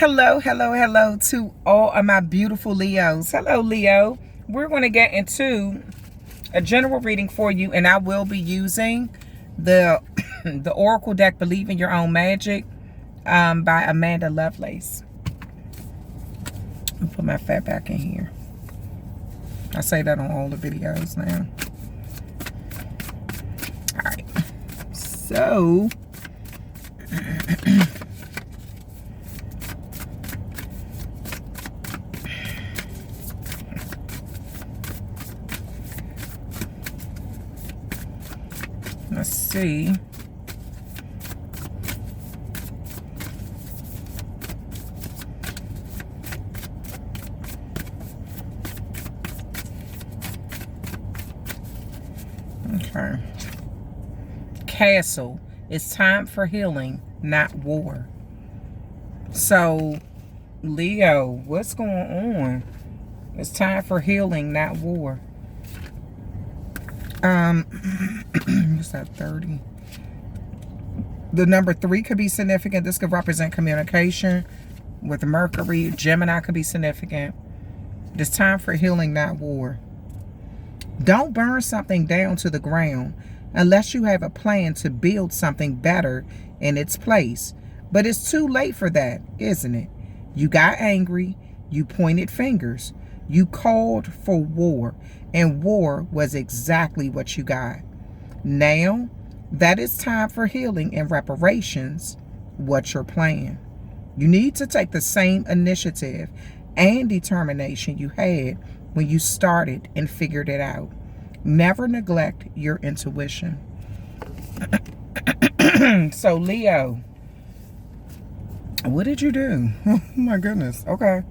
Hello to all of my beautiful Leos. Hello, Leo. We're going to get into a general reading for you, and I will be using the the Oracle deck, Believe in Your Own Magic, by Amanda Lovelace. Let me put my fat back in here. I say that on all the videos now. All right. So... let's see. Okay. Castle. It's time for healing, not war. So, Leo, what's going on? It's time for healing, not war. What's that, 30? The number 3 could be significant. This could represent communication with Mercury. Gemini could be significant. It's time for healing, not war. Don't burn something down to the ground unless you have a plan to build something better in its place. But it's too late for that, isn't it? You got angry. You pointed fingers. You called for war. And war was exactly what you got. Now that it's time for healing and reparations, what's your plan? You need to take the same initiative and determination you had when you started and figured it out. Never neglect your intuition. So, Leo, what did you do? Oh my goodness. Okay.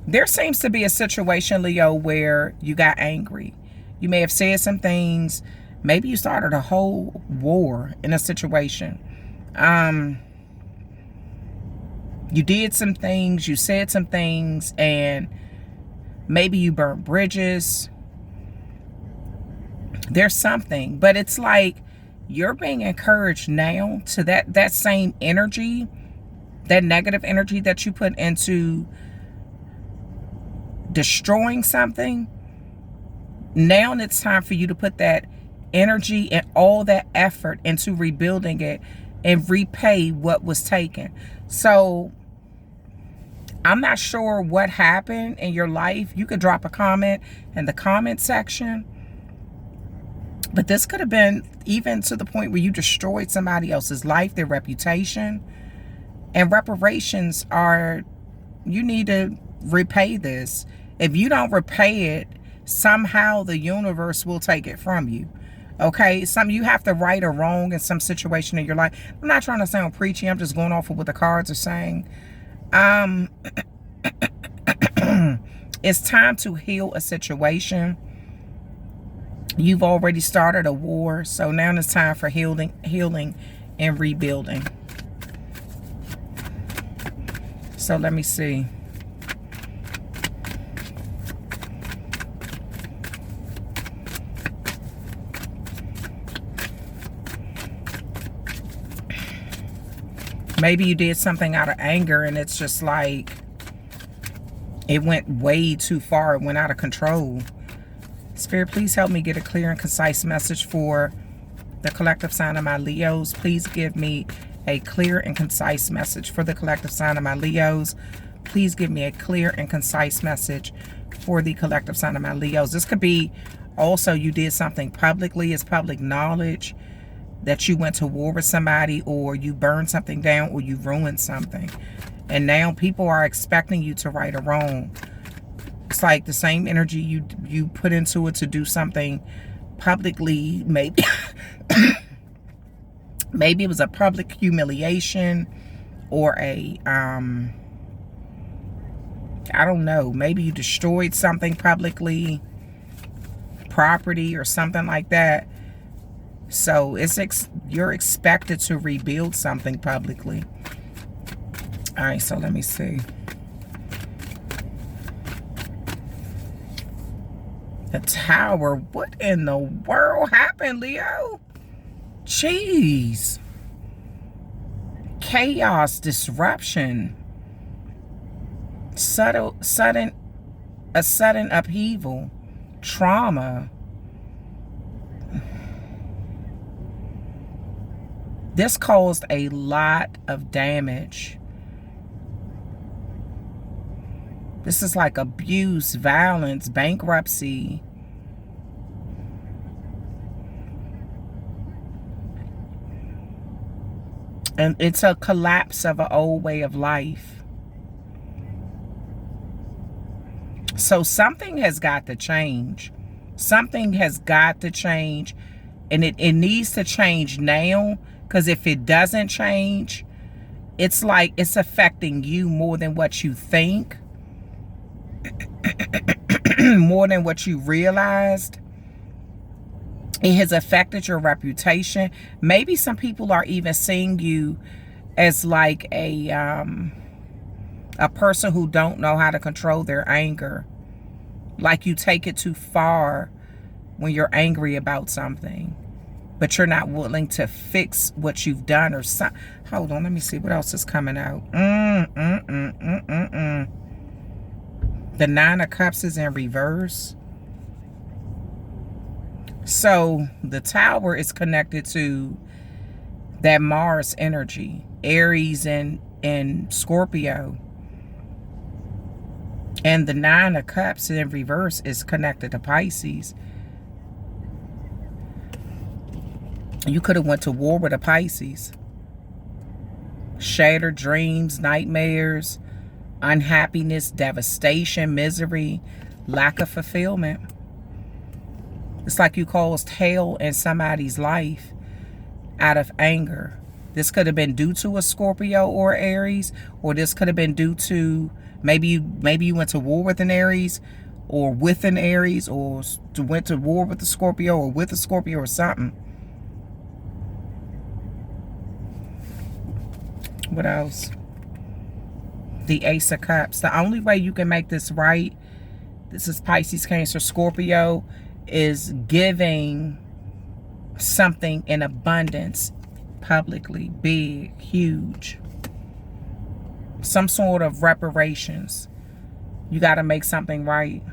There seems to be a situation, Leo, where you got angry. You may have said some things. Maybe you started a whole war in a situation. You did some things, you said some things, and maybe you burnt bridges. There's something, but it's like you're being encouraged now to that same energy, that negative energy that you put into destroying something. Now it's time for you to put that energy and all that effort into rebuilding it and repay what was taken. So I'm not sure what happened in your life. You could drop a comment in the comment section. But this could have been even to the point where you destroyed somebody else's life, their reputation. And reparations are, you need to repay this. If you don't repay it, somehow the universe will take it from you. Okay? You have to right or wrong in some situation in your life. I'm not trying to sound preachy. I'm just going off of what the cards are saying. It's time to heal a situation. You've already started a war, so now it's time for healing and rebuilding. So let me see. Maybe you did something out of anger and it's just like it went way too far. It went out of control. Spirit, please help me get a clear and concise message for the collective sign of my Leos. Please give me a clear and concise message for the collective sign of my Leos. Please give me a clear and concise message for the collective sign of my Leos. This could be also you did something publicly. It's public knowledge that you went to war with somebody, or you burned something down, or you ruined something. And now people are expecting you to right or wrong. It's like the same energy you put into it to do something publicly. Maybe maybe it was a public humiliation, or a I don't know, maybe you destroyed something publicly, property or something like that. So you're expected to rebuild something publicly. All right, so let me see. The Tower. What in the world happened, Leo? Jeez. chaos, disruption, sudden upheaval, trauma. This caused a lot of damage. This is like abuse, violence, bankruptcy. And it's a collapse of an old way of life. So something has got to change. Something has got to change. And it needs to change now. Because if it doesn't change, it's like it's affecting you more than what you think. More than what you realized. It has affected your reputation. Maybe some people are even seeing you as like a person who don't know how to control their anger. Like you take it too far when you're angry about something, but you're not willing to fix what you've done or something. Hold on, let me see what else is coming out. The Nine of Cups is in reverse. So the Tower is connected to that Mars energy, Aries and Scorpio. And the Nine of Cups in reverse is connected to Pisces. You could have went to war with a Pisces. Shattered dreams, nightmares, unhappiness, devastation, misery, lack of fulfillment. It's like you caused hell in somebody's life out of anger. This could have been due to a Scorpio or Aries, or this could have been due to maybe you went to war with an Aries, or with an Aries, or went to war with a Scorpio, or with a Scorpio, or something. What else? The Ace of Cups. The only way you can make this right, this is Pisces, Cancer, Scorpio, is giving something in abundance, publicly, big, huge. Some sort of reparations. You got to make something right.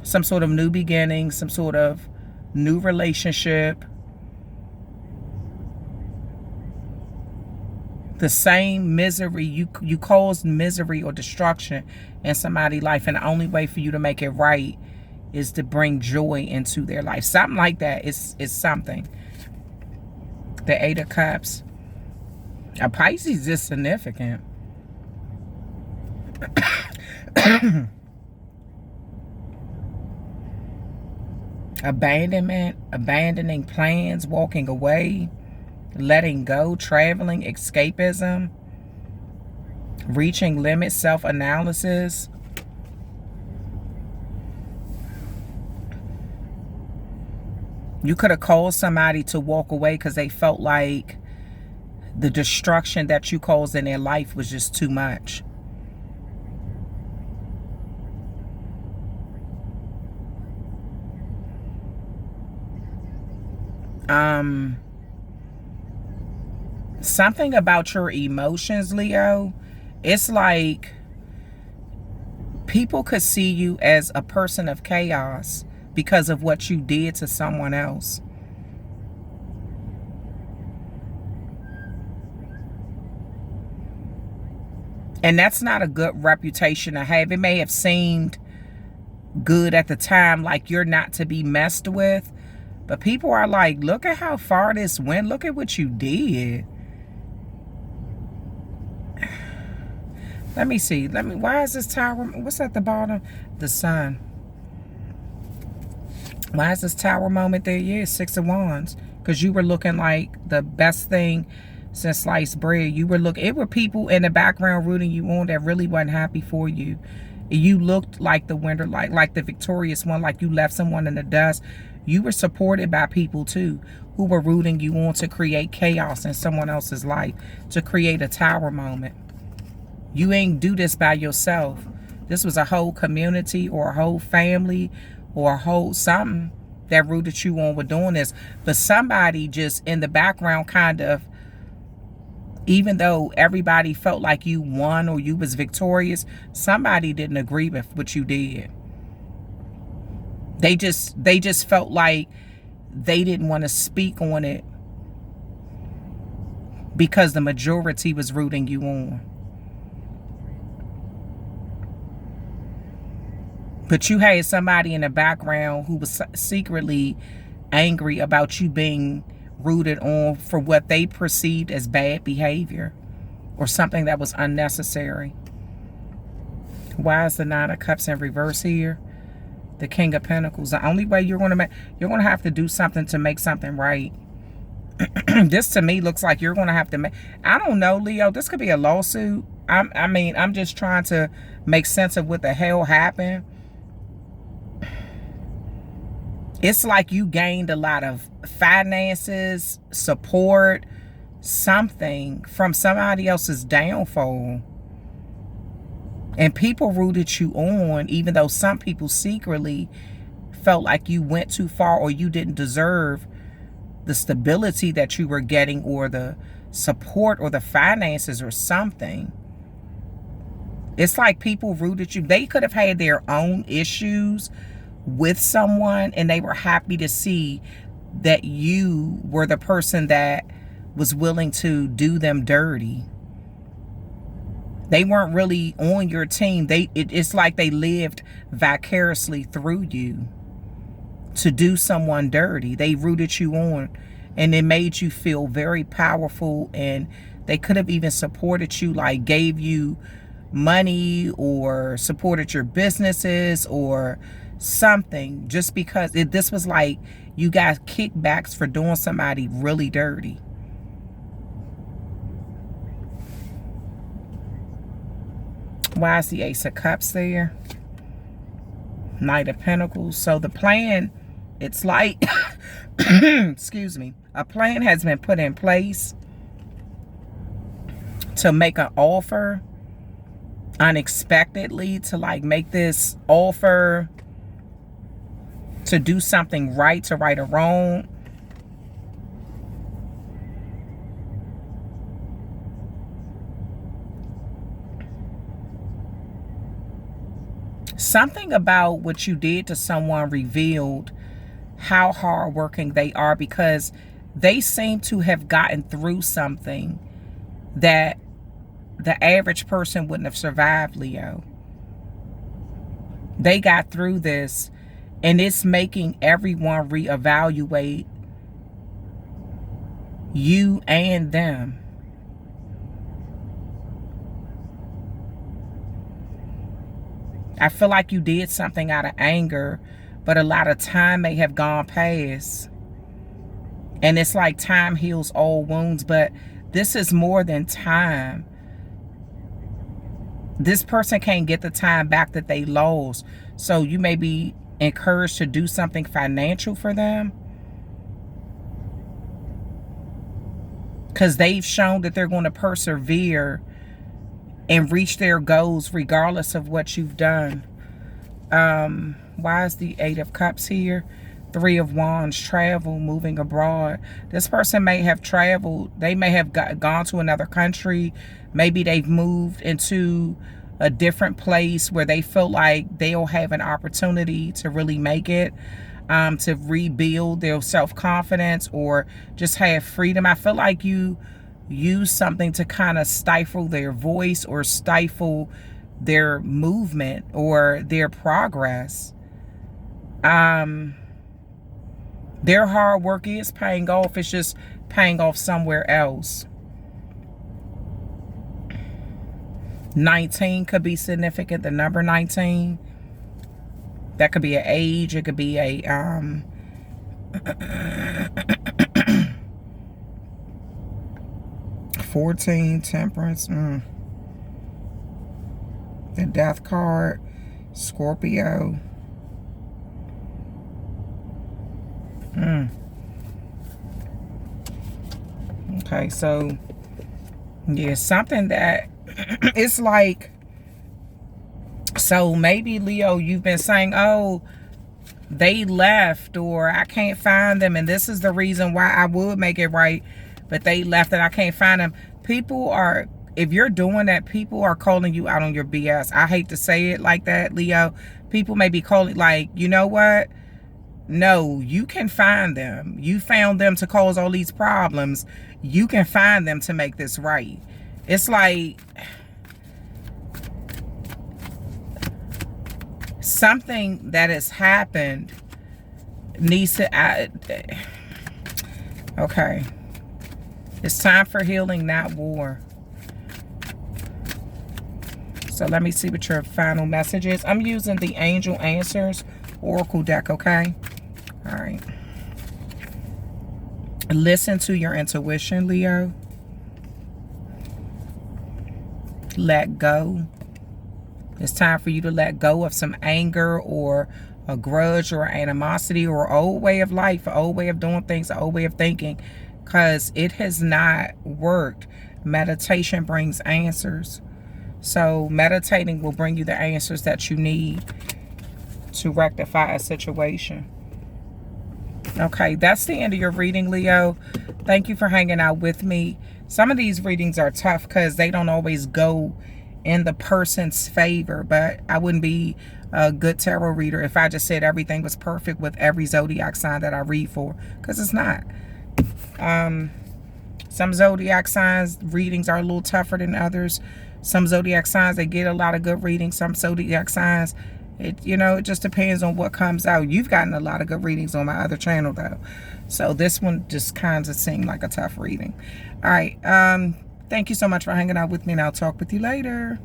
Some sort of new beginning, some sort of new relationship. The same misery, you caused misery or destruction in somebody's life, and the only way for you to make it right is to bring joy into their life. Something like that is something. The Eight of Cups. A Pisces is significant. Abandonment, abandoning plans, walking away, letting go, traveling, escapism, reaching limits, self-analysis. You could have called somebody to walk away because they felt like the destruction that you caused in their life was just too much. Something about your emotions, Leo. It's like people could see you as a person of chaos because of what you did to someone else. And that's not a good reputation to have. It may have seemed good at the time, like you're not to be messed with. But people are like, look at how far this went. Look at what you did. Let me see. Why is this tower? What's at the bottom? The sun. Why is this tower moment there? Yeah, Six of Wands. Because you were looking like the best thing since sliced bread. You were looking. It were people in the background rooting you on that really wasn't happy for you. You looked like the winner, like the victorious one, like you left someone in the dust. You were supported by people too, who were rooting you on to create chaos in someone else's life, to create a tower moment. You ain't do this by yourself. This was a whole community or a whole family or a whole something that rooted you on with doing this. But somebody just in the background kind of, even though everybody felt like you won or you was victorious, somebody didn't agree with what you did. They just felt like they didn't want to speak on it because the majority was rooting you on. But you had somebody in the background who was secretly angry about you being rooted on for what they perceived as bad behavior or something that was unnecessary. Why is the Nine of Cups in reverse here? The King of Pentacles. The only way you're going to have to do something to make something right. This to me looks like you're going to have to make, I don't know, Leo, this could be a lawsuit. I mean, I'm just trying to make sense of what the hell happened. It's like you gained a lot of finances, support, something from somebody else's downfall. And people rooted you on, even though some people secretly felt like you went too far or you didn't deserve the stability that you were getting or the support or the finances or something. It's like people rooted you. They could have had their own issues with someone and they were happy to see that you were the person that was willing to do them dirty. They weren't really on your team. It's like they lived vicariously through you to do someone dirty. They rooted you on and it made you feel very powerful, and they could have even supported you, like gave you money or supported your businesses or something, just because this was like you got kickbacks for doing somebody really dirty. Why is the Ace of Cups there? Knight of Pentacles. So the plan, it's like, excuse me, a plan has been put in place to make an offer unexpectedly, to like make this offer to do something right, to right a wrong. Something about what you did to someone revealed how hardworking they are, because they seem to have gotten through something that the average person wouldn't have survived, Leo. They got through this, and it's making everyone reevaluate you and them. I feel like you did something out of anger, but a lot of time may have gone past. And it's like time heals all wounds, but this is more than time. This person can't get the time back that they lost. So you may be encouraged to do something financial for them, because they've shown that they're going to persevere and reach their goals regardless of what you've done. Why is the Eight of Cups here? Three of Wands, travel, moving abroad. This person may have traveled. They may have gone to another country. Maybe they've moved into a different place where they feel like they'll have an opportunity to really make it, to rebuild their self-confidence or just have freedom. I feel like you use something to kind of stifle their voice or stifle their movement or their progress. Their hard work is paying off. It's just paying off somewhere else. 19 could be significant. The number 19. That could be an age. It could be a 14, Temperance. The Death card, Scorpio. Okay, so yeah, something that it's like, so maybe Leo, you've been saying, oh, they left, or I can't find them, and this is the reason why I would make it right, but they left and I can't find them. People are, if you're doing that, people are calling you out on your BS. I hate to say it like that, Leo. People may be calling, like, you know what? No, you can find them. You found them to cause all these problems. You can find them to make this right. It's like something that has happened needs to... okay. It's time for healing, not war. So let me see what your final message is. I'm using the Angel Answers Oracle deck, okay? All right. Listen to your intuition, Leo. Let go. It's time for you to let go of some anger or a grudge or animosity or an old way of life, an old way of doing things, an old way of thinking, because it has not worked. Meditation brings answers. So meditating will bring you the answers that you need to rectify a situation. Okay, that's the end of your reading, Leo. Thank you for hanging out with me. Some of these readings are tough because they don't always go in the person's favor, but I wouldn't be a good tarot reader if I just said everything was perfect with every zodiac sign that I read for, because it's not. Some zodiac signs readings are a little tougher than others. Some zodiac signs, they get a lot of good readings. Some zodiac signs, it just depends on what comes out. You've gotten a lot of good readings on my other channel, though. So this one just kind of seemed like a tough reading. All right. Thank you so much for hanging out with me, and I'll talk with you later.